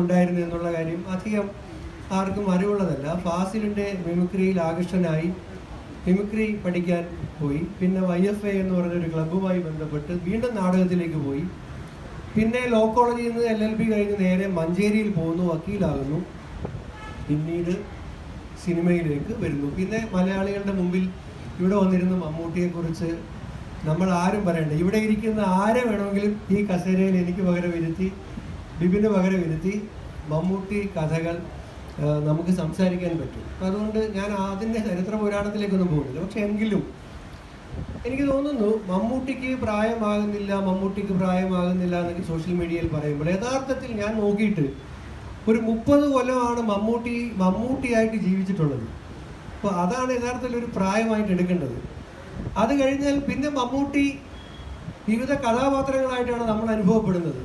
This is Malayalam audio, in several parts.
ഉണ്ടായിരുന്നു എന്നുള്ള കാര്യം അധികം ആർക്കും അറിവുള്ളതല്ല. ഫാസിലിൻ്റെ മിമിക്രിയിൽ ആകർഷനായി മിമിക്രി പഠിക്കാൻ പോയി. പിന്നെ YFA എന്ന് പറഞ്ഞൊരു ക്ലബ്ബുമായി ബന്ധപ്പെട്ട് വീണ്ടും നാടകത്തിലേക്ക് പോയി. പിന്നെ ലോ കോളേജിൽ നിന്ന് LLB കഴിഞ്ഞ് നേരെ മഞ്ചേരിയിൽ പോകുന്നു, വക്കീലാകുന്നു. പിന്നീട് സിനിമയിലേക്ക് വരുന്നു. പിന്നെ മലയാളികളുടെ മുമ്പിൽ ഇവിടെ വന്നിരുന്ന മമ്മൂട്ടിയെക്കുറിച്ച് നമ്മൾ ആരും പറയണ്ട. ഇവിടെ ഇരിക്കുന്ന ആരെ വേണമെങ്കിലും ഈ കസേരയിൽ എനിക്ക് പകരം ഇരുത്തി, ബിബിന് പകരം ഇരുത്തി മമ്മൂട്ടി കഥകൾ നമുക്ക് സംസാരിക്കാൻ പറ്റും. അതുകൊണ്ട് ഞാൻ അതിൻ്റെ ചരിത്ര പുരാണത്തിലേക്കൊന്നും പോകുന്നില്ല. പക്ഷെ എങ്കിലും എനിക്ക് തോന്നുന്നു മമ്മൂട്ടിക്ക് പ്രായമാകുന്നില്ല എന്നൊക്കെ സോഷ്യൽ മീഡിയയിൽ പറയുമ്പോൾ യഥാർത്ഥത്തിൽ ഞാൻ നോക്കിയിട്ട് ഒരു 30 കൊല്ലമാണ് മമ്മൂട്ടിയായിട്ട് ജീവിച്ചിട്ടുള്ളത്. അപ്പോൾ അതാണ് യഥാർത്ഥത്തിൽ ഒരു പ്രായമായിട്ട് എടുക്കേണ്ടത്. അത് കഴിഞ്ഞാൽ പിന്നെ മമ്മൂട്ടി വിവിധ കഥാപാത്രങ്ങളായിട്ടാണ് നമ്മൾ അനുഭവപ്പെടുന്നത്.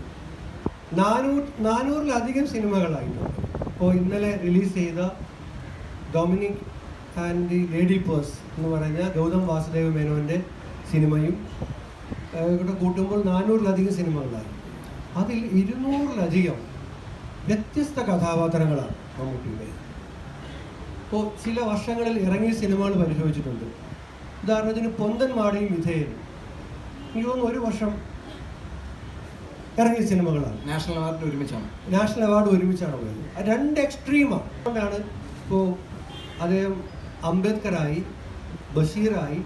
400-ലധികം സിനിമകളായിട്ടുണ്ട്. ഇപ്പോൾ ഇന്നലെ റിലീസ് ചെയ്ത Dominic and the lady purse എന്ന് പറഞ്ഞ ഗൗതം വാസുദേവ മേനോൻ്റെ സിനിമയും ഇവിടെ കൂട്ടുമ്പോൾ 400-ലധികം സിനിമകളായി. അതിൽ 200-ലധികം വ്യത്യസ്ത കഥാപാത്രങ്ങളാണ് മമ്മൂട്ടിയുടെ. ഇപ്പോൾ ചില വർഷങ്ങളിൽ ഇറങ്ങിയ സിനിമകൾ പരിശോധിച്ചിട്ടുണ്ട്. ഉദാഹരണത്തിന് പൊന്തൻ മാടിയും വിധേയനും എനിക്ക് തോന്നുന്നു 1 വർഷം ഇറങ്ങിയ സിനിമകളാണ്. നാഷണൽ അവാർഡ് ഒരുമിച്ചാണ് പോയത്. 2 എക്സ്ട്രീമാണ്. അതുകൊണ്ടാണ് ഇപ്പോൾ അദ്ദേഹം അംബേദ്കറായി, ബഷീറായി,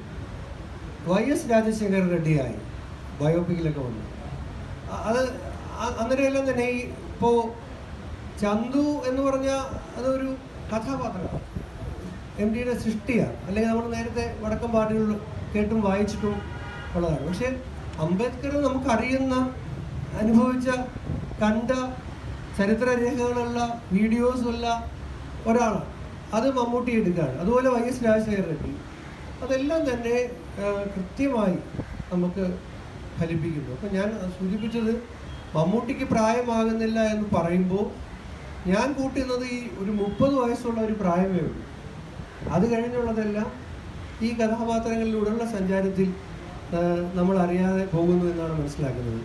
YS രാജശേഖര റെഡ്ഡിയായി ബയോപിക്കിലൊക്കെ വന്നു. അത് അന്നേരമെല്ലാം തന്നെ ഇപ്പോൾ ചന്തു എന്ന് പറഞ്ഞാൽ അതൊരു കഥാപാത്രമാണ്, MTയുടെ സൃഷ്ടിയാണ്. അല്ലെങ്കിൽ നമ്മൾ നേരത്തെ വടക്കം പാട്ടുകൾ കേട്ടും വായിച്ചിട്ടും ഉള്ളതാണ്. പക്ഷേ അംബേദ്കർ നമുക്കറിയുന്ന, അനുഭവിച്ച, കണ്ട ചരിത്രരേഖകളുള്ള വീഡിയോസുള്ള ഒരാളാണ്. അത് മമ്മൂട്ടി എടുക്കുകയാണ്. അതുപോലെ YS രാജശേഖര റെഡ്ഡി അതെല്ലാം തന്നെ കൃത്യമായി നമുക്ക് ഫലിപ്പിക്കുന്നു. അപ്പം ഞാൻ സൂചിപ്പിച്ചത് മമ്മൂട്ടിക്ക് പ്രായമാകുന്നില്ല എന്ന് പറയുമ്പോൾ ഞാൻ കൂട്ടുന്നത് ഈ ഒരു 30 വയസ്സുള്ള ഒരു പ്രായമേ ഉള്ളൂ. അത് കഴിഞ്ഞുള്ളതെല്ലാം ഈ കഥാപാത്രങ്ങളിലൂടെയുള്ള സഞ്ചാരത്തിൽ നമ്മൾ അറിയാതെ പോകുന്നു എന്നാണ് മനസ്സിലാക്കുന്നത്.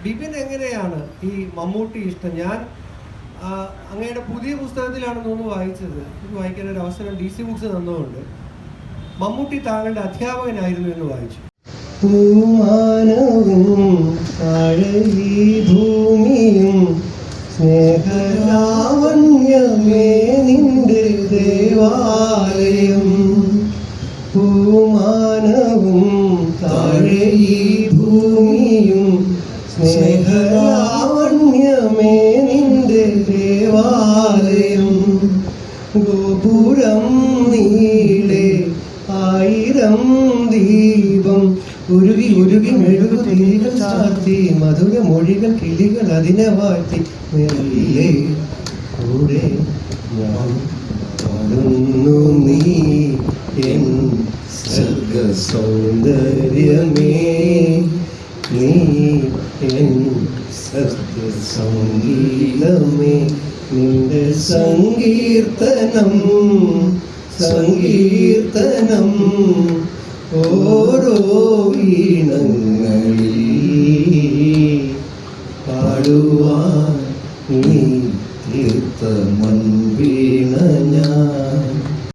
ബിപിൻ എങ്ങനെയാണ് ഈ മമ്മൂട്ടി ഇഷ്ടം? ഞാൻ അങ്ങയുടെ പുതിയ പുസ്തകത്തിലാണെന്ന് തോന്നുന്നു വായിച്ചത്. എനിക്ക് വായിക്കാൻ ഒരു അവസരം DC ബുക്സ് തന്നതുകൊണ്ട് മമ്മൂട്ടി താങ്കളുടെ അധ്യാപകനായിരുന്നു എന്ന് വായിച്ചു. ഭൂമിയും സ്നേഹലാവണ്യമേ നിന്റെ ദേവാലയം, പൂമാനവും താഴെ ഈ ഭൂമിയും സ്നേഹലാവണ്യമേ നിന്റെ ദേവാലയം, ഗോപുരം നീളെ 1000 ദീപം ഉരുകി ഉരുകി മെഴുകു തിരികൾ ചാർത്തി, മധുര മൊഴികൾ കിളികൾ അതിനെ വാഴ്ത്തി, മെല്ലെ കൂടെ ഞാൻ പാടുന്നു നീ എൻ സർഗ സൗന്ദര്യമേ, നീ എൻ സർഗ സംഗീതമേ, നിന്റെ സങ്കീർത്തനം ഓരോ വീണങ്ങളിൽ പാടുവാൻ നീ